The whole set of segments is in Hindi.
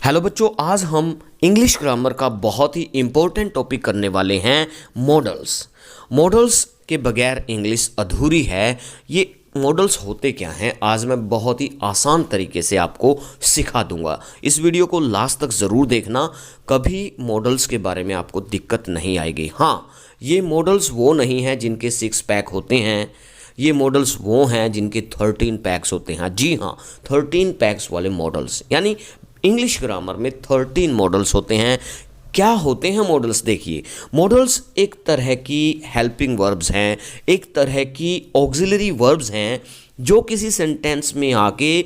हेलो बच्चों, आज हम इंग्लिश ग्रामर का बहुत ही इम्पोर्टेंट टॉपिक करने वाले हैं मॉडल्स। मॉडल्स के बगैर इंग्लिश अधूरी है। ये मॉडल्स होते क्या हैं, आज मैं बहुत ही आसान तरीके से आपको सिखा दूंगा। इस वीडियो को लास्ट तक ज़रूर देखना, कभी मॉडल्स के बारे में आपको दिक्कत नहीं आएगी। हाँ, ये मॉडल्स वो नहीं हैं जिनके 6 पैक होते हैं, ये मॉडल्स वो हैं जिनके 13 पैक्स होते हैं। जी हाँ, 13 पैक्स वाले मॉडल्स, यानी इंग्लिश ग्रामर में 13 मॉडल्स होते हैं। क्या होते हैं मॉडल्स? देखिए, मॉडल्स एक तरह की हेल्पिंग वर्ब्स हैं, एक तरह की ऑक्सिलरी वर्ब्स हैं जो किसी सेंटेंस में आके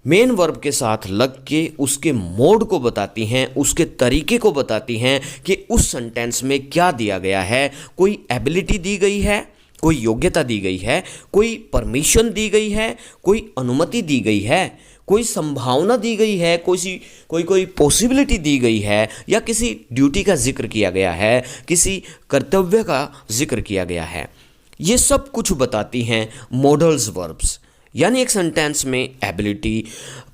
मेन वर्ब के साथ लग के उसके मोड को बताती हैं, उसके तरीके को बताती हैं कि उस सेंटेंस में क्या दिया गया है। कोई एबिलिटी दी गई है, कोई योग्यता दी गई है, कोई परमिशन दी गई है, कोई अनुमति दी गई है, कोई संभावना दी गई है, कोई पॉसिबिलिटी दी गई है, या किसी ड्यूटी का जिक्र किया गया है, किसी कर्तव्य का जिक्र किया गया है। ये सब कुछ बताती हैं मॉडल्स वर्ब्स। यानी एक सेंटेंस में एबिलिटी,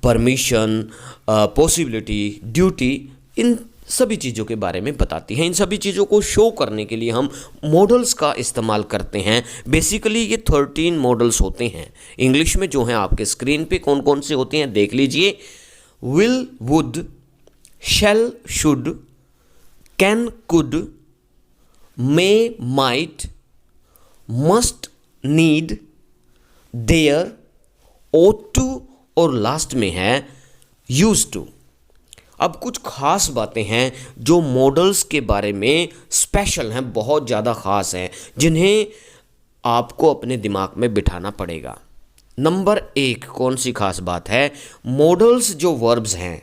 परमिशन, पॉसिबिलिटी, ड्यूटी, इन सभी चीज़ों के बारे में बताती हैं। इन सभी चीज़ों को शो करने के लिए हम मॉडल्स का इस्तेमाल करते हैं। बेसिकली ये 13 मॉडल्स होते हैं। इंग्लिश में जो हैं आपके स्क्रीन पे कौन कौन से होते हैं देख लीजिए। Will, would, shall, should, can, could, may, might, must, need, dare, ought to और लास्ट में है used to। अब कुछ खास बातें हैं जो मॉडल्स के बारे में स्पेशल हैं, बहुत ज़्यादा ख़ास हैं, जिन्हें आपको अपने दिमाग में बिठाना पड़ेगा। नंबर 1 कौन सी खास बात है? मॉडल्स जो वर्ब्स हैं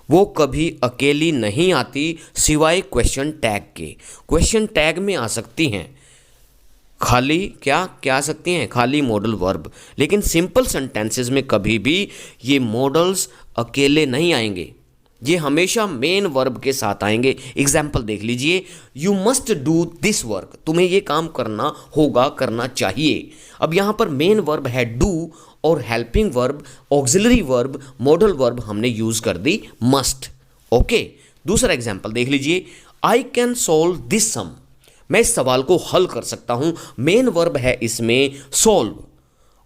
वो कभी अकेली नहीं आती सिवाय क्वेश्चन टैग के। क्वेश्चन टैग में आ सकती हैं खाली क्या आ सकती हैं? खाली मॉडल वर्ब। लेकिन सिंपल सेंटेंसेस में कभी भी ये मॉडल्स अकेले नहीं आएंगे, ये हमेशा मेन वर्ब के साथ आएंगे। एग्जाम्पल देख लीजिए, you must do this work, तुम्हें ये काम करना होगा, करना चाहिए। अब यहाँ पर मेन वर्ब है डू और helping verb, auxiliary verb, modal verb हमने यूज कर दी मस्ट। ओके, दूसरा एग्जाम्पल देख लीजिए, आई कैन सॉल्व दिस सम, मैं इस सवाल को हल कर सकता हूं। मेन वर्ब है इसमें सॉल्व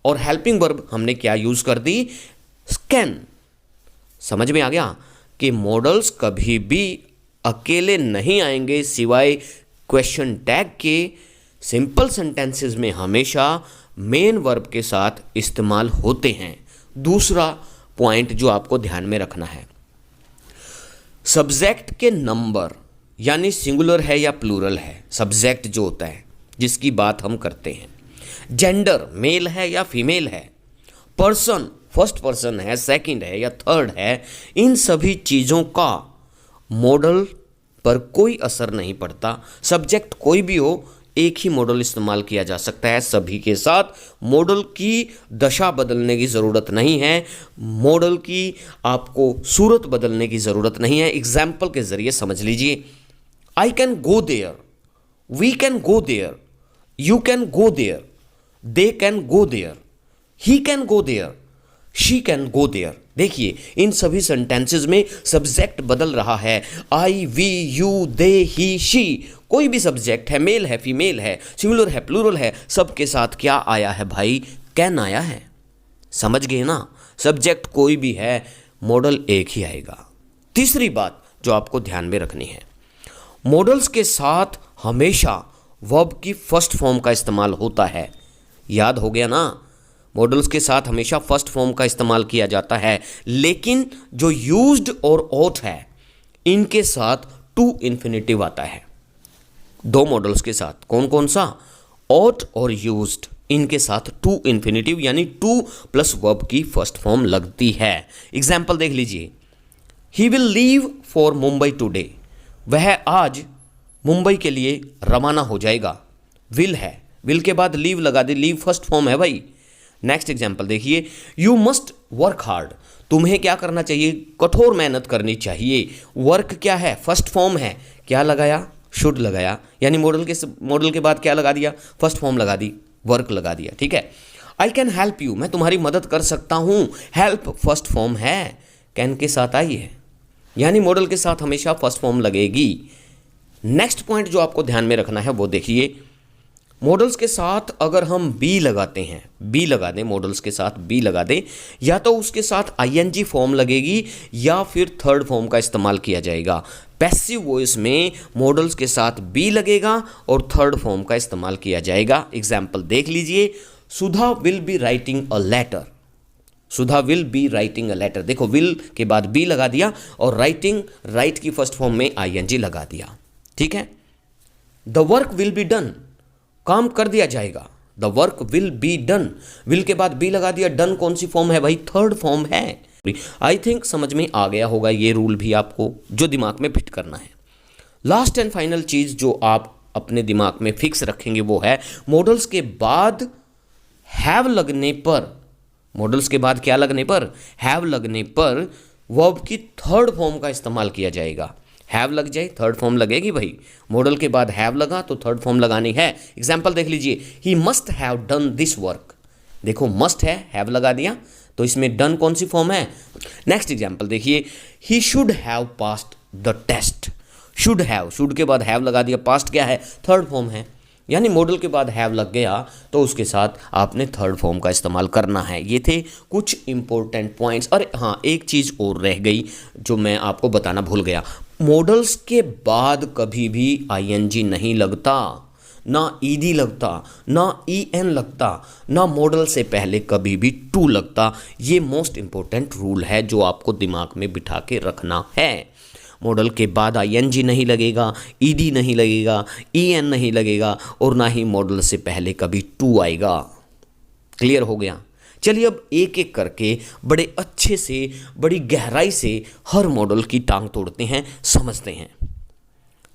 और हेल्पिंग वर्ब हमने क्या यूज कर दी? कैन। समझ में आ गया कि मॉडल्स कभी भी अकेले नहीं आएंगे सिवाय क्वेश्चन टैग के। सिंपल सेंटेंसेस में हमेशा मेन वर्ब के साथ इस्तेमाल होते हैं। दूसरा पॉइंट जो आपको ध्यान में रखना है, सब्जेक्ट के नंबर, यानी सिंगुलर है या प्लूरल है, सब्जेक्ट जो होता है जिसकी बात हम करते हैं, जेंडर मेल है या फीमेल है, पर्सन फर्स्ट पर्सन है, सेकंड है या थर्ड है, इन सभी चीज़ों का मॉडल पर कोई असर नहीं पड़ता। सब्जेक्ट कोई भी हो, एक ही मॉडल इस्तेमाल किया जा सकता है सभी के साथ। मॉडल की दशा बदलने की ज़रूरत नहीं है, मॉडल की आपको सूरत बदलने की ज़रूरत नहीं है। एग्जाम्पल के ज़रिए समझ लीजिए, I can go there, we can go there, you can go there, they can go there, he can go there, she can go there. देखिए, इन सभी सेंटेंसेस में सब्जेक्ट बदल रहा है। I, we, you, they, he, she, कोई भी सब्जेक्ट है, मेल है, फीमेल है, सिंगुलर है, प्लूरल है, सबके साथ क्या आया है भाई? कैन आया है। समझ गए ना? सब्जेक्ट कोई भी है, मॉडल एक ही आएगा। तीसरी बात जो आपको ध्यान में रखनी है, मॉडल्स के साथ हमेशा वर्ब की फर्स्ट फॉर्म का इस्तेमाल होता है। याद हो गया ना? मॉडल्स के साथ हमेशा फर्स्ट फॉर्म का इस्तेमाल किया जाता है, लेकिन जो यूज्ड और ought है इनके साथ टू इन्फिनेटिव आता है। दो मॉडल्स के साथ कौन कौन सा? ought और यूज्ड, इनके साथ टू इन्फिनेटिव यानी टू प्लस वर्ब की फर्स्ट फॉर्म लगती है। एग्जाम्पल देख लीजिए, he will leave for Mumbai today, वह आज मुंबई के लिए रवाना हो जाएगा। विल है, विल के बाद लीव लगा दी, लीव फर्स्ट फॉर्म है भाई। नेक्स्ट एग्जाम्पल देखिए, यू मस्ट वर्क हार्ड, तुम्हें क्या करना चाहिए? कठोर मेहनत करनी चाहिए। वर्क क्या है? फर्स्ट फॉर्म है, क्या लगाया? शुड लगाया, यानी मॉडल के बाद क्या लगा दिया? फर्स्ट फॉर्म लगा दी, वर्क लगा दिया। ठीक है। आई कैन हेल्प यू, मैं तुम्हारी मदद कर सकता हूँ, हेल्प फर्स्ट फॉर्म है, कैन के साथ आई है। यानी मॉडल के साथ हमेशा फर्स्ट फॉर्म लगेगी। नेक्स्ट पॉइंट जो आपको ध्यान में रखना है वो देखिए, मॉडल्स के साथ अगर हम बी लगाते हैं, बी लगा दें, मॉडल्स के साथ बी लगा दें, या तो उसके साथ आईएनजी फॉर्म लगेगी या फिर थर्ड फॉर्म का इस्तेमाल किया जाएगा। पैसिव वॉइस में मॉडल्स के साथ बी लगेगा और थर्ड फॉर्म का इस्तेमाल किया जाएगा। एग्जाम्पल देख लीजिए, Sudha will be writing a letter, Sudha will be writing a letter. देखो विल के बाद बी लगा दिया और राइटिंग, राइट की फर्स्ट फॉर्म में आईएनजी लगा दिया। ठीक है। The work will be done, काम कर दिया जाएगा। The work will be done, will के बाद बी लगा दिया, डन कौन सी फॉर्म है भाई? थर्ड फॉर्म है। आई थिंक समझ में आ गया होगा ये रूल भी आपको, जो दिमाग में फिट करना है। लास्ट एंड फाइनल चीज जो आप अपने दिमाग में फिक्स रखेंगे वो है, मॉडल्स के बाद हैव लगने पर, मॉडल्स के बाद क्या लगने पर? हैव लगने पर वर्ब की थर्ड फॉर्म का इस्तेमाल किया जाएगा। हैव लग जाए थर्ड फॉर्म लगेगी भाई, मॉडल के बाद हैव लगा तो थर्ड फॉर्म लगानी है। एग्जाम्पल देख लीजिए, he must have done this work. देखो मस्ट है, हैव लगा दिया, तो इसमें डन कौन सी फॉर्म है? नेक्स्ट एग्जाम्पल देखिए, he should have passed the test. Should have, should के बाद हैव लगा दिया, पास्ट क्या है? थर्ड फॉर्म है। यानी मॉडल के बाद हैव लग गया तो उसके साथ आपने थर्ड फॉर्म का इस्तेमाल करना है। ये थे कुछ इंपॉर्टेंट पॉइंट्स। अरे हाँ, एक चीज़ और रह गई जो मैं आपको बताना भूल गया, मॉडल्स के बाद कभी भी आईएनजी नहीं लगता, ना ईडी लगता, ना ईएन लगता, ना मॉडल से पहले कभी भी टू लगता। ये मोस्ट इंपॉर्टेंट रूल है जो आपको दिमाग में बिठा के रखना है। मॉडल के बाद आईएनजी नहीं लगेगा, ईडी नहीं लगेगा, ईएन नहीं लगेगा और ना ही मॉडल से पहले कभी टू आएगा। क्लियर हो गया? चलिए अब एक एक करके बड़े अच्छे से, बड़ी गहराई से हर मॉडल की टांग तोड़ते हैं, समझते हैं।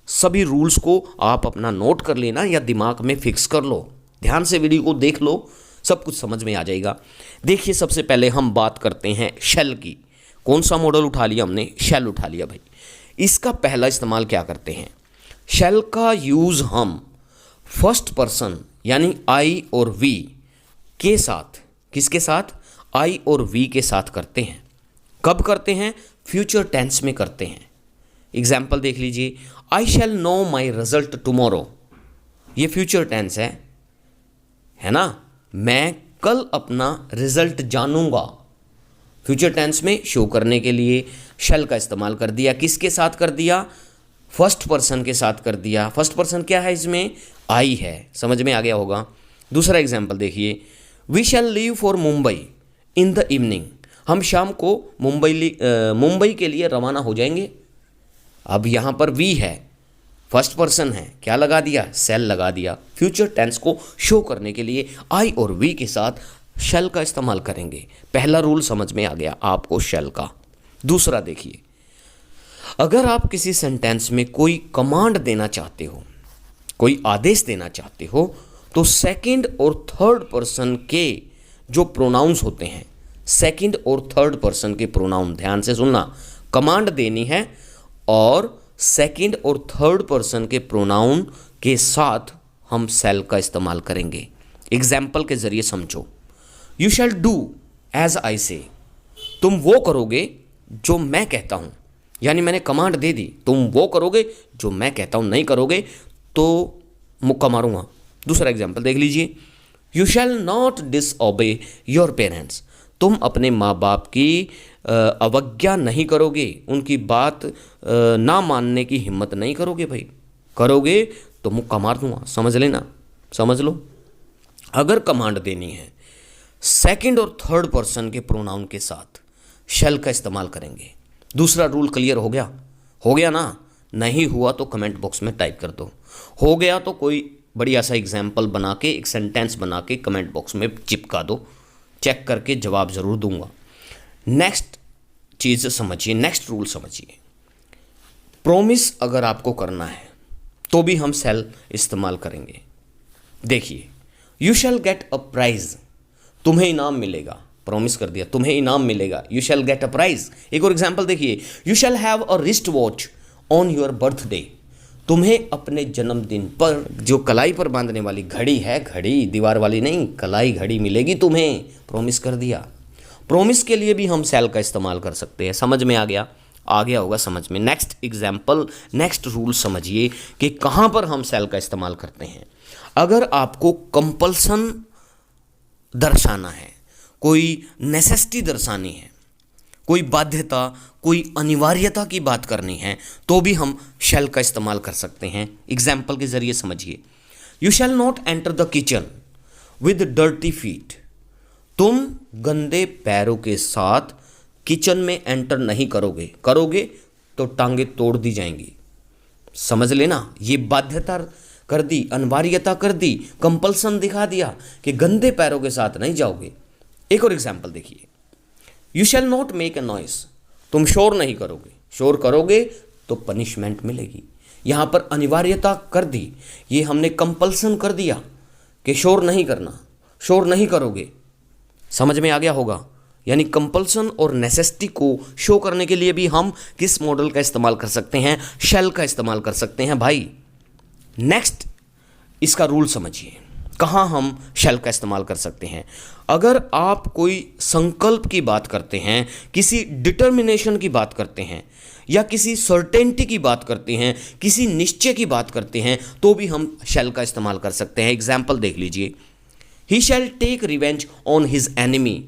सभी रूल्स को आप अपना नोट कर लेना या दिमाग में फिक्स कर लो, ध्यान से वीडियो को देख लो, सब कुछ समझ में आ जाएगा। देखिए सबसे पहले हम बात करते हैं शेल की। कौन सा मॉडल उठा लिया हमने? शेल उठा लिया भाई। इसका पहला इस्तेमाल क्या करते हैं? शेल का यूज़ हम फर्स्ट पर्सन यानी आई और वी के साथ, किसके साथ? आई और वी के साथ करते हैं। कब करते हैं? फ्यूचर टेंस में करते हैं। एग्जाम्पल देख लीजिए, आई शैल नो माई रिजल्ट टुमारो। ये फ्यूचर टेंस है ना? मैं कल अपना रिजल्ट जानूंगा। फ्यूचर टेंस में शो करने के लिए शैल का इस्तेमाल कर दिया। किसके साथ कर दिया? फर्स्ट पर्सन के साथ कर दिया। फर्स्ट पर्सन क्या है इसमें? आई है। समझ में आ गया होगा। दूसरा एग्जाम्पल देखिए, we shall leave for Mumbai in the evening. हम शाम को मुंबई के लिए रवाना हो जाएंगे। अब यहाँ पर वी है, फर्स्ट पर्सन है, क्या लगा दिया? शैल लगा दिया। फ्यूचर टेंस को शो करने के लिए आई और वी के साथ शैल का इस्तेमाल करेंगे। पहला रूल समझ में आ गया आपको शैल का। दूसरा देखिए, अगर आप किसी सेंटेंस में कोई कमांड देना चाहते हो, कोई आदेश देना चाहते हो, तो सेकंड और थर्ड पर्सन के जो प्रोनाउंस होते हैं, सेकंड और थर्ड पर्सन के प्रोनाउन, ध्यान से सुनना, कमांड देनी है और सेकंड और थर्ड पर्सन के प्रोनाउन के साथ हम शैल का इस्तेमाल करेंगे। एग्जाम्पल के जरिए समझो, you shall do as I say. तुम वो करोगे जो मैं कहता हूँ, यानी मैंने कमांड दे दी, तुम वो करोगे जो मैं कहता हूँ, नहीं करोगे तो मुक्का मारूंगा। दूसरा एग्जाम्पल देख लीजिए, you shall not disobey your parents. तुम अपने माँ बाप की अवज्ञा नहीं करोगे, उनकी बात ना मानने की हिम्मत नहीं करोगे भाई। करोगे तो मुक्का मार दूंगा, समझ लेना, समझ लो। अगर कमांड देनी है सेकंड और थर्ड पर्सन के प्रोनाउन के साथ शैल का इस्तेमाल करेंगे। दूसरा रूल क्लियर हो गया? हो गया ना? नहीं हुआ तो कमेंट बॉक्स में टाइप कर दो। हो गया तो कोई बढ़िया सा एग्जाम्पल बना के, एक सेंटेंस बना के कमेंट बॉक्स में चिपका दो, चेक करके जवाब ज़रूर दूंगा। नेक्स्ट चीज़ समझिए, नेक्स्ट रूल समझिए। प्रॉमिस अगर आपको करना है तो भी हम शैल इस्तेमाल करेंगे। देखिए, you shall get a prize, तुम्हें इनाम मिलेगा। प्रॉमिस कर दिया, तुम्हें इनाम मिलेगा, you shall get a prize. एक और एग्जाम्पल देखिए, you shall have a wrist watch on your birthday. तुम्हें अपने जन्मदिन पर जो कलाई पर बांधने वाली घड़ी है, घड़ी दीवार वाली नहीं, कलाई घड़ी मिलेगी तुम्हें। प्रॉमिस कर दिया। प्रॉमिस के लिए भी हम शैल का इस्तेमाल कर सकते हैं। समझ में आ गया? आ गया होगा समझ में। नेक्स्ट एग्जाम्पल, नेक्स्ट रूल समझिए कि कहाँ पर हम शैल का इस्तेमाल करते हैं। अगर आपको कंपल्सन दर्शाना है, कोई नेसेसिटी दर्शानी है, कोई बाध्यता, कोई अनिवार्यता की बात करनी है, तो भी हम शैल का इस्तेमाल कर सकते हैं। एग्जाम्पल के जरिए समझिए। You shall not enter the kitchen with dirty feet. तुम गंदे पैरों के साथ किचन में एंटर नहीं करोगे, करोगे तो टांगे तोड़ दी जाएंगी। समझ लेना, ये बाध्यता कर दी, अनिवार्यता कर दी, कंपल्सन दिखा दिया कि गंदे पैरों के साथ नहीं जाओगे। एक और एग्जाम्पल देखिए। You shall not make a noise. तुम शोर नहीं करोगे, शोर करोगे तो पनिशमेंट मिलेगी। यहाँ पर अनिवार्यता कर दी, ये हमने कंपल्सन कर दिया कि शोर नहीं करना, शोर नहीं करोगे। समझ में आ गया होगा। यानी कंपल्सन और नेसेसिटी को शो करने के लिए भी हम किस मॉडल का इस्तेमाल कर सकते हैं? शैल का इस्तेमाल कर सकते हैं भाई। नेक्स्ट, इसका रूल समझिए, कहाँ हम शैल का इस्तेमाल कर सकते हैं। अगर आप कोई संकल्प की बात करते हैं, किसी डिटर्मिनेशन की बात करते हैं, या किसी सर्टेनिटी की बात करते हैं, किसी निश्चय की बात करते हैं, तो भी हम शैल का इस्तेमाल कर सकते हैं। एग्जाम्पल देख लीजिए। He shall take revenge on his enemy.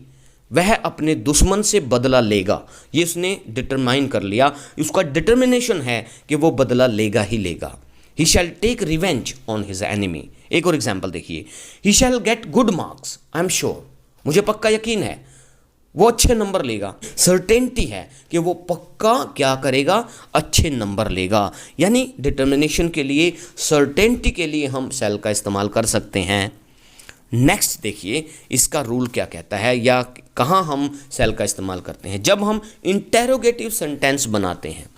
वह अपने दुश्मन से बदला लेगा। ये उसने डिटरमाइन कर लिया, उसका डिटर्मिनेशन है कि वो बदला लेगा ही लेगा। He shall take revenge on his enemy. एक और एग्जाम्पल देखिए। He shall get good marks, I am sure. मुझे पक्का यकीन है वो अच्छे नंबर लेगा। सर्टेनिटी है कि वो पक्का क्या करेगा? अच्छे नंबर लेगा। यानी डिटर्मिनेशन के लिए, सर्टेनिटी के लिए हम शैल का इस्तेमाल कर सकते हैं। नेक्स्ट देखिए, इसका रूल क्या कहता है, या कहाँ हम शैल का इस्तेमाल करते हैं। जब हम इंटेरोगेटिव सेंटेंस बनाते हैं,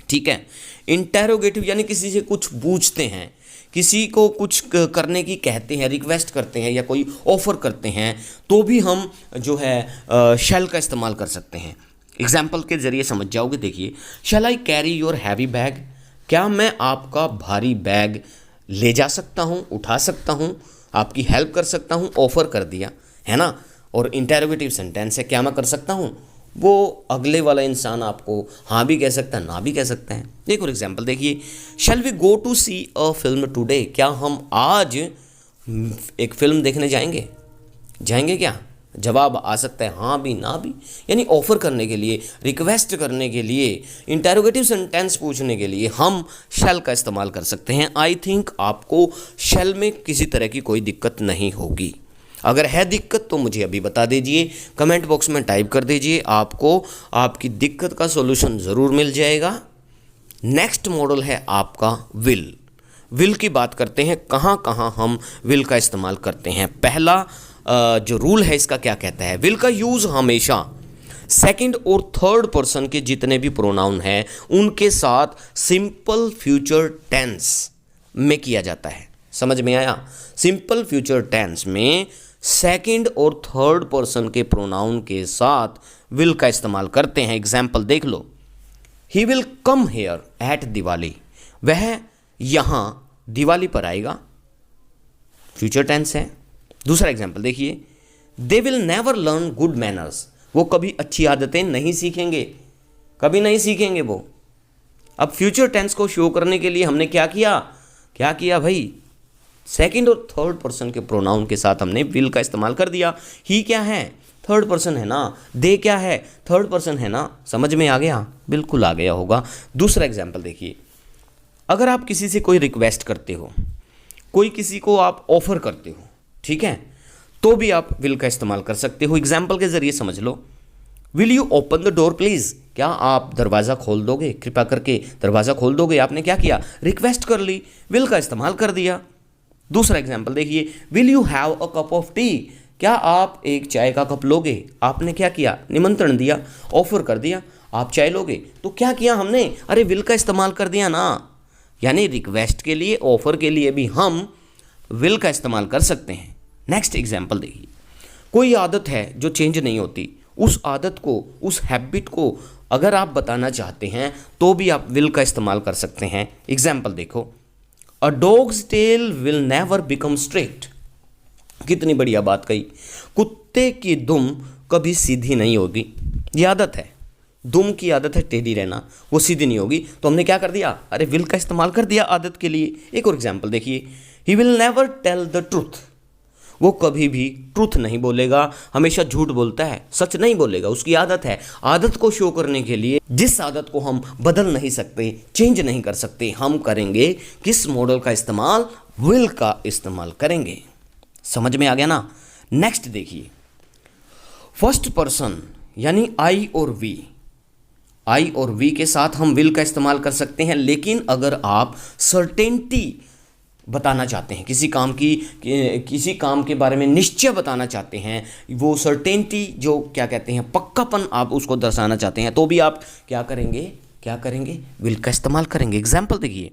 ठीक है। इंटेरोगेटिव यानी किसी से कुछ पूछते हैं, किसी को कुछ करने की कहते हैं, रिक्वेस्ट करते हैं, या कोई ऑफर करते हैं, तो भी हम जो है शैल का इस्तेमाल कर सकते हैं। एग्जाम्पल के जरिए समझ जाओगे। देखिए, shall I carry your heavy bag. क्या मैं आपका भारी बैग ले जा सकता हूँ, उठा सकता हूँ, आपकी हेल्प कर सकता हूँ। ऑफर कर दिया है ना। और इंटेरोगेटिव सेंटेंस है, क्या मैं कर सकता हूँ, वो अगले वाला इंसान आपको हाँ भी कह सकता है, ना भी कह सकता है। एक और एग्जाम्पल देखिए। Shall we go to see a film today. क्या हम आज एक फिल्म देखने जाएंगे? जाएंगे क्या? जवाब आ सकता है हाँ भी, ना भी। यानी ऑफर करने के लिए, रिक्वेस्ट करने के लिए, इंटेरोगेटिव सेंटेंस पूछने के लिए हम शैल का इस्तेमाल कर सकते हैं। आई थिंक आपको शैल में किसी तरह की कोई दिक्कत नहीं होगी। अगर है दिक्कत तो मुझे अभी बता दीजिए, कमेंट बॉक्स में टाइप कर दीजिए, आपको आपकी दिक्कत का सॉल्यूशन ज़रूर मिल जाएगा। नेक्स्ट मॉडल है आपका विल। विल की बात करते हैं, कहाँ कहाँ हम विल का इस्तेमाल करते हैं। पहला जो रूल है इसका क्या कहता है? विल का यूज़ हमेशा सेकंड और थर्ड पर्सन के जितने भी प्रोनाउन हैं उनके साथ सिंपल फ्यूचर टेंस में किया जाता है। समझ में आया? सिंपल फ्यूचर टेंस में सेकंड और थर्ड पर्सन के प्रोनाउन के साथ विल का इस्तेमाल करते हैं। एग्जाम्पल देख लो। He will come here at Diwali. वह यहाँ दिवाली पर आएगा, फ्यूचर टेंस है। दूसरा एग्जाम्पल देखिए। They will never learn good manners. वो कभी अच्छी आदतें नहीं सीखेंगे, कभी नहीं सीखेंगे वो। अब फ्यूचर टेंस को शो करने के लिए हमने क्या किया भाई? सेकंड और थर्ड पर्सन के प्रोनाउन के साथ हमने विल का इस्तेमाल कर दिया। ही क्या है? थर्ड पर्सन है ना। दे क्या है? थर्ड पर्सन है ना। समझ में आ गया? बिल्कुल आ गया होगा। दूसरा एग्जाम्पल देखिए। अगर आप किसी से कोई रिक्वेस्ट करते हो, कोई किसी को आप ऑफर करते हो, ठीक है, तो भी आप विल का इस्तेमाल कर सकते हो। एग्जाम्पल के जरिए समझ लो। Will you open the door please. क्या आप दरवाज़ा खोल दोगे? कृपया करके दरवाज़ा खोल दोगे। आपने क्या किया? रिक्वेस्ट कर ली, विल का इस्तेमाल कर दिया। दूसरा एग्जाम्पल देखिए। Will you have a cup of T. क्या आप एक चाय का कप लोगे? आपने क्या किया? निमंत्रण दिया, ऑफर कर दिया, आप चाय लोगे। तो क्या किया हमने? अरे विल का इस्तेमाल कर दिया ना। यानी रिक्वेस्ट के लिए, ऑफर के लिए भी हम विल का इस्तेमाल कर सकते हैं। नेक्स्ट एग्जाम्पल देखिए। कोई आदत है जो चेंज नहीं होती, उस आदत को, उस हैबिट को अगर आप बताना चाहते हैं तो भी आप विल का इस्तेमाल कर सकते हैं। एग्जाम्पल देखो। A dog's tail will never become straight. कितनी बढ़िया बात कही। कुत्ते की दुम कभी सीधी नहीं होगी। ये आदत है, दुम की आदत है टेढ़ी रहना, वो सीधी नहीं होगी, तो हमने क्या कर दिया, अरे विल का इस्तेमाल कर दिया आदत के लिए। एक और एग्जाम्पल देखिए, he will never tell the truth, वो कभी भी ट्रूथ नहीं बोलेगा, हमेशा झूठ बोलता है, सच नहीं बोलेगा, उसकी आदत है। आदत को शो करने के लिए, जिस आदत को हम बदल नहीं सकते, चेंज नहीं कर सकते, हम करेंगे किस मॉडल का इस्तेमाल, विल का इस्तेमाल करेंगे। समझ में आ गया ना। नेक्स्ट देखिए, फर्स्ट पर्सन यानी आई और वी, आई और वी के साथ हम विल का इस्तेमाल कर सकते हैं, लेकिन अगर आप सर्टेनिटी बताना चाहते हैं, किसी काम के बारे में निश्चय बताना चाहते हैं, वो सर्टेनिटी जो क्या कहते हैं, पक्कापन आप उसको दर्शाना चाहते हैं, तो भी आप क्या करेंगे, विल का इस्तेमाल करेंगे। एग्जाम्पल देखिए,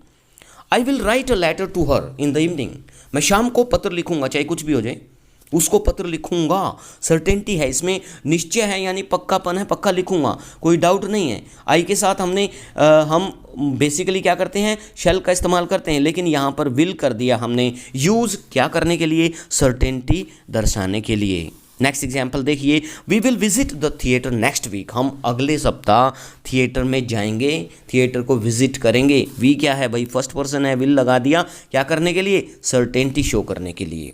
I will write a letter to her in the evening, मैं शाम को पत्र लिखूंगा, चाहे कुछ भी हो जाए, उसको पत्र लिखूंगा। सर्टेनिटी है इसमें, निश्चय है यानी पक्कापन है, पक्का लिखूंगा, कोई डाउट नहीं है। आई के साथ हम बेसिकली क्या करते हैं, शैल का इस्तेमाल करते हैं, लेकिन यहाँ पर विल कर दिया हमने यूज़, क्या करने के लिए, सर्टेनिटी दर्शाने के लिए। नेक्स्ट एग्जाम्पल देखिए, we will visit the theatre next week, हम अगले सप्ताह थिएटर में जाएंगे, थिएटर को विजिट करेंगे। वी क्या है भाई, फर्स्ट पर्सन है, विल लगा दिया, क्या करने के लिए, सर्टेनिटी शो करने के लिए।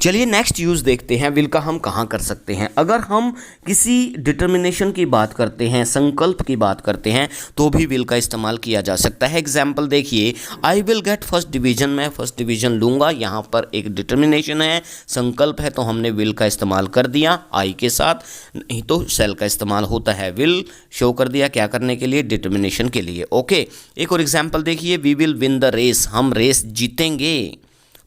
चलिए नेक्स्ट यूज़ देखते हैं, विल का हम कहाँ कर सकते हैं। अगर हम किसी डिटर्मिनेशन की बात करते हैं, संकल्प की बात करते हैं, तो भी विल का इस्तेमाल किया जा सकता है। एग्जाम्पल देखिए, I will get first division, मैं फर्स्ट डिवीज़न लूँगा, यहाँ पर एक डिटर्मिनेशन है, संकल्प है, तो हमने विल का इस्तेमाल कर दिया आई के साथ, नहीं तो शैल का इस्तेमाल होता है। विल शो कर दिया, क्या करने के लिए, डिटर्मिनेशन के लिए। ओके, एक और एग्जाम्पल देखिए, we will win the race, हम रेस जीतेंगे,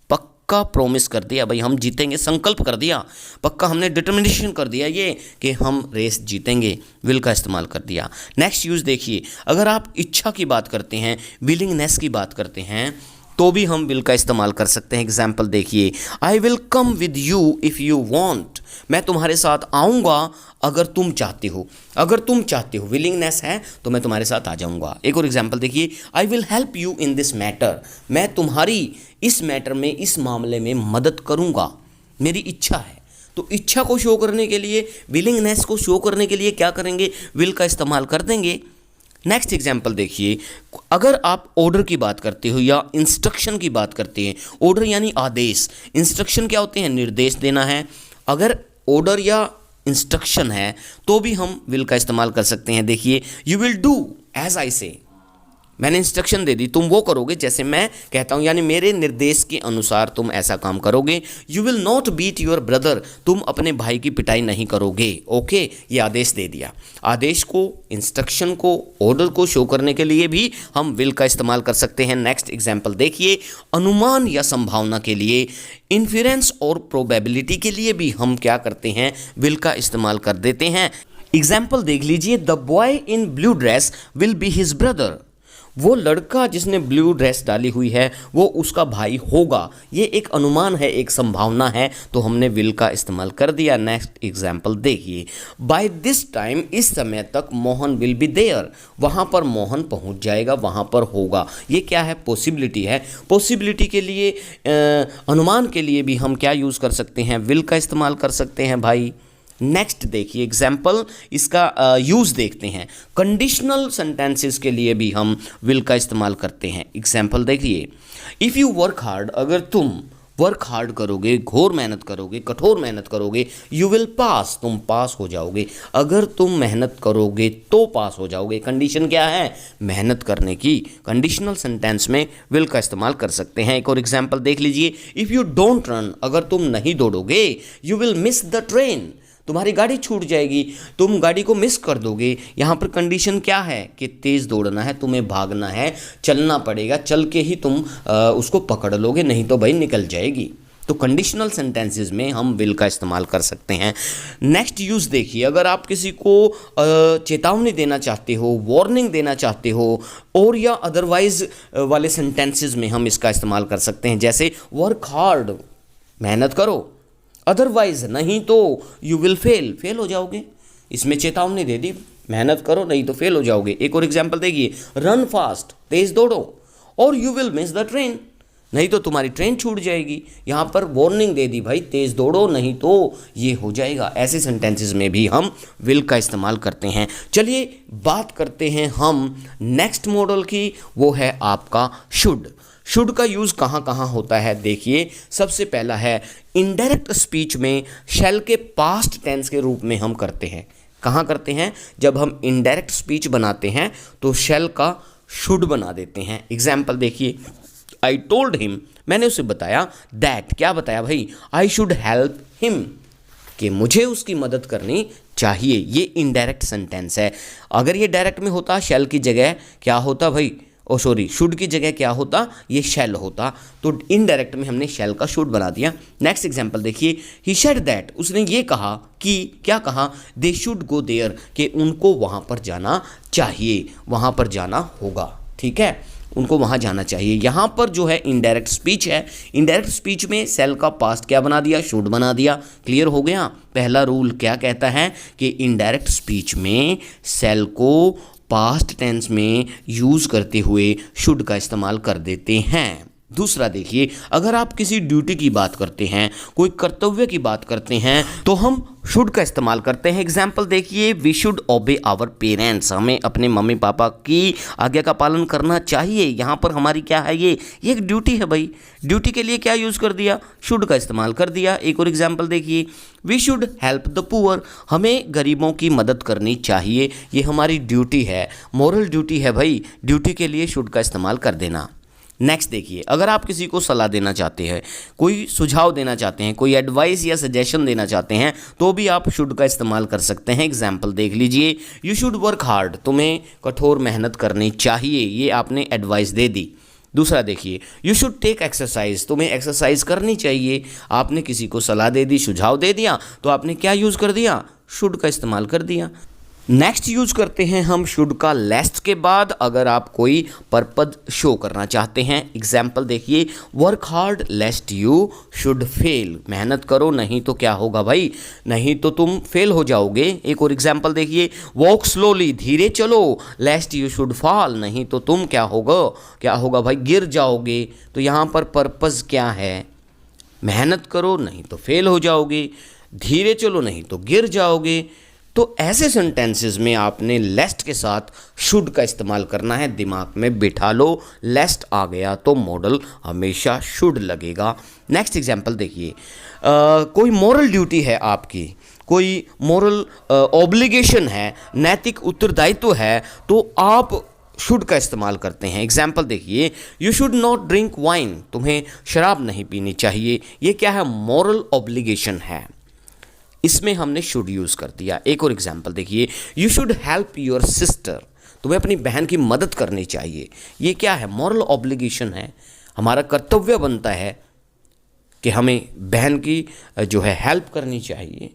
पक्का प्रॉमिस कर दिया भाई हम जीतेंगे, संकल्प कर दिया, पक्का हमने डिटर्मिनेशन कर दिया ये कि हम रेस जीतेंगे, विल का इस्तेमाल कर दिया। नेक्स्ट यूज़ देखिए, अगर आप इच्छा की बात करते हैं, विलिंगनेस की बात करते हैं, तो भी हम विल का इस्तेमाल कर सकते हैं। एग्जाम्पल देखिए, I will come with you if you want, मैं तुम्हारे साथ आऊँगा अगर तुम चाहते हो, अगर तुम चाहते हो, विलिंगनेस है तो मैं तुम्हारे साथ आ जाऊँगा। एक और एग्जाम्पल देखिए, I will help you in this matter, मैं तुम्हारी इस मैटर में, इस मामले में मदद करूँगा, मेरी इच्छा है। तो इच्छा को शो करने के लिए, विलिंगनेस को शो करने के लिए क्या करेंगे, विल का इस्तेमाल कर देंगे। नेक्स्ट एग्जाम्पल देखिए, अगर आप ऑर्डर की बात करते हो या इंस्ट्रक्शन की बात करते हैं, ऑर्डर यानी आदेश, इंस्ट्रक्शन क्या होते हैं, निर्देश देना है। अगर ऑर्डर या इंस्ट्रक्शन है तो भी हम विल का इस्तेमाल कर सकते हैं। देखिए, you will do as I say, मैंने इंस्ट्रक्शन दे दी, तुम वो करोगे जैसे मैं कहता हूँ, यानी मेरे निर्देश के अनुसार तुम ऐसा काम करोगे। You will not beat your brother, तुम अपने भाई की पिटाई नहीं करोगे। ओके, ये आदेश दे दिया। आदेश को, इंस्ट्रक्शन को, ऑर्डर को शो करने के लिए भी हम विल का इस्तेमाल कर सकते हैं। नेक्स्ट एग्जाम्पल देखिए, अनुमान या संभावना के लिए, इन्फेरेंस और प्रोबेबिलिटी के लिए भी हम क्या करते हैं, विल का इस्तेमाल कर देते हैं। एग्जाम्पल देख लीजिए, the boy in blue dress will be his brother, वो लड़का जिसने ब्लू ड्रेस डाली हुई है वो उसका भाई होगा। ये एक अनुमान है, एक संभावना है, तो हमने विल का इस्तेमाल कर दिया। नेक्स्ट एग्जाम्पल देखिए, बाय दिस टाइम, इस समय तक मोहन विल बी देयर, वहाँ पर मोहन पहुँच जाएगा, वहाँ पर होगा। ये क्या है, पॉसिबिलिटी है। पॉसिबिलिटी के लिए, अनुमान के लिए भी हम क्या यूज़ कर सकते हैं, विल का इस्तेमाल कर सकते हैं भाई। नेक्स्ट देखिए एग्जाम्पल, इसका यूज़ देखते हैं। कंडीशनल सेंटेंसेस के लिए भी हम विल का इस्तेमाल करते हैं। एग्जाम्पल देखिए, इफ़ यू वर्क हार्ड, अगर तुम वर्क हार्ड करोगे, घोर मेहनत करोगे, कठोर मेहनत करोगे, यू विल पास, तुम पास हो जाओगे। अगर तुम मेहनत करोगे तो पास हो जाओगे। कंडीशन क्या है, मेहनत करने की। कंडीशनल सेंटेंस में विल का इस्तेमाल कर सकते हैं। एक और एग्जाम्पल देख लीजिए, इफ़ यू डोंट रन, अगर तुम नहीं दौड़ोगे, you will miss the train, तुम्हारी गाड़ी छूट जाएगी, तुम गाड़ी को मिस कर दोगे। यहाँ पर कंडीशन क्या है कि तेज़ दौड़ना है, तुम्हें भागना है, चलना पड़ेगा, चल के ही तुम उसको पकड़ लोगे, नहीं तो भाई निकल जाएगी। तो कंडीशनल सेंटेंसेस में हम विल का इस्तेमाल कर सकते हैं। नेक्स्ट यूज़ देखिए, अगर आप किसी को चेतावनी देना चाहते हो, वार्निंग देना चाहते हो, और या अदरवाइज वाले सेंटेंसेस में हम इसका इस्तेमाल कर सकते हैं। जैसे वर्क हार्ड, मेहनत करो, अदरवाइज नहीं तो यू विल फेल, फेल हो जाओगे। इसमें चेतावनी दे दी, मेहनत करो नहीं तो फेल हो जाओगे। एक और एग्जाम्पल देखिए, रन फास्ट, तेज दौड़ो, और you will miss the train, नहीं तो तुम्हारी ट्रेन छूट जाएगी। यहाँ पर वार्निंग दे दी भाई, तेज़ दौड़ो नहीं तो ये हो जाएगा। ऐसे सेंटेंसेस में भी हम विल का इस्तेमाल करते हैं। चलिए बात करते हैं हम नेक्स्ट मॉडल की, वो है आपका शुड। शुड का यूज़ कहाँ कहाँ होता है देखिए। सबसे पहला है इनडायरेक्ट स्पीच में शैल के पास्ट टेंस के रूप में हम करते हैं। कहाँ करते हैं? जब हम इनडायरेक्ट स्पीच बनाते हैं तो शैल का शुड बना देते हैं। एग्जाम्पल देखिए, आई टोल्ड हिम, मैंने उसे बताया, दैट, क्या बताया भाई, आई शुड हेल्प हिम, कि मुझे उसकी मदद करनी चाहिए। ये इनडायरेक्ट सेंटेंस है। अगर ये डायरेक्ट में होता, शैल की जगह क्या होता भाई, शुड की जगह क्या होता, ये शैल होता। तो इनडायरेक्ट में हमने शैल का शुड बना दिया। नेक्स्ट एग्जांपल देखिए, ही सेड दैट, उसने ये कहा कि, क्या कहा, दे शुड गो देयर, कि उनको वहाँ पर जाना चाहिए, वहाँ पर जाना होगा। ठीक है, उनको वहाँ जाना चाहिए। यहाँ पर जो है इनडायरेक्ट स्पीच है। इनडायरेक्ट स्पीच में सेल का पास्ट क्या बना दिया, शुड बना दिया। क्लियर हो गया। पहला रूल क्या कहता है कि इनडायरेक्ट स्पीच में सेल को पास्ट टेंस में यूज़ करते हुए शुड का इस्तेमाल कर देते हैं। दूसरा देखिए, अगर आप किसी ड्यूटी की बात करते हैं, कोई कर्तव्य की बात करते हैं, तो हम शुड का इस्तेमाल करते हैं। एग्जाम्पल देखिए, we should obey our parents, हमें अपने मम्मी पापा की आज्ञा का पालन करना चाहिए। यहाँ पर हमारी क्या है, ये एक ड्यूटी है भाई। ड्यूटी के लिए क्या यूज़ कर दिया, शुड का इस्तेमाल कर दिया। एक और एग्जाम्पल देखिए, we should help the poor, हमें गरीबों की मदद करनी चाहिए, ये हमारी ड्यूटी है, मॉरल ड्यूटी है भाई। ड्यूटी के लिए शुड का इस्तेमाल कर देना। नेक्स्ट देखिए, अगर आप किसी को सलाह देना चाहते हैं, कोई सुझाव देना चाहते हैं, कोई एडवाइस या सजेशन देना चाहते हैं, तो भी आप शुड का इस्तेमाल कर सकते हैं। एग्जाम्पल देख लीजिए, यू शुड वर्क हार्ड, तुम्हें कठोर मेहनत करनी चाहिए, ये आपने एडवाइस दे दी। दूसरा देखिए, यू शुड टेक एक्सरसाइज, तुम्हें एक्सरसाइज करनी चाहिए। आपने किसी को सलाह दे दी, सुझाव दे दिया, तो आपने क्या यूज़ कर दिया, शुड का इस्तेमाल कर दिया। नेक्स्ट यूज करते हैं हम शुड का लेस्ट के बाद, अगर आप कोई पर्पज शो करना चाहते हैं। एग्जाम्पल देखिए, work hard लेस्ट you should fail, मेहनत करो नहीं तो क्या होगा भाई, नहीं तो तुम फेल हो जाओगे। एक और एग्जाम्पल देखिए, वॉक स्लोली, धीरे चलो, लेस्ट यू शुड फॉल, नहीं तो तुम क्या होगा भाई, गिर जाओगे। तो यहाँ पर पर्पज क्या है, मेहनत करो नहीं तो फेल हो जाओगे, धीरे चलो नहीं तो गिर जाओगे। तो ऐसे सेंटेंसेस में आपने लेस्ट के साथ शुड का इस्तेमाल करना है। दिमाग में बिठा लो, लेस्ट आ गया तो मॉडल हमेशा शुड लगेगा। नेक्स्ट एग्जांपल देखिए, कोई मॉरल ड्यूटी है आपकी, कोई मॉरल ऑब्लिगेशन है, नैतिक उत्तरदायित्व है, तो आप शुड का इस्तेमाल करते हैं। एग्जाम्पल देखिए, you should not drink wine, तुम्हें शराब नहीं पीनी चाहिए। ये क्या है, मॉरल ऑब्लिगेशन है, इसमें हमने शुड यूज़ कर दिया। एक और एग्जाम्पल देखिए, you should help your sister, तुम्हें अपनी बहन की मदद करनी चाहिए। ये क्या है, मॉरल ऑब्लिगेशन है, हमारा कर्तव्य बनता है कि हमें बहन की जो है हेल्प करनी चाहिए।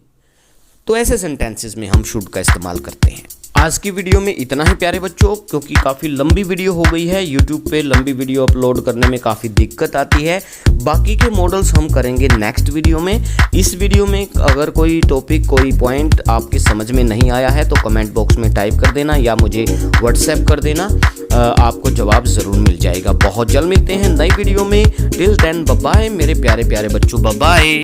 तो ऐसे सेंटेंसेस में हम शुड का इस्तेमाल करते हैं। आज की वीडियो में इतना ही प्यारे बच्चों, क्योंकि काफ़ी लंबी वीडियो हो गई है। यूट्यूब पे लंबी वीडियो अपलोड करने में काफ़ी दिक्कत आती है। बाकी के मॉडल्स हम करेंगे नेक्स्ट वीडियो में। इस वीडियो में अगर कोई टॉपिक, कोई पॉइंट आपके समझ में नहीं आया है तो कमेंट बॉक्स में टाइप कर देना या मुझे व्हाट्सएप कर देना, आपको जवाब ज़रूर मिल जाएगा। बहुत जल्द मिलते हैं नई वीडियो में। टिल देन बाय बाय मेरे प्यारे प्यारे बच्चों, बाय बाय।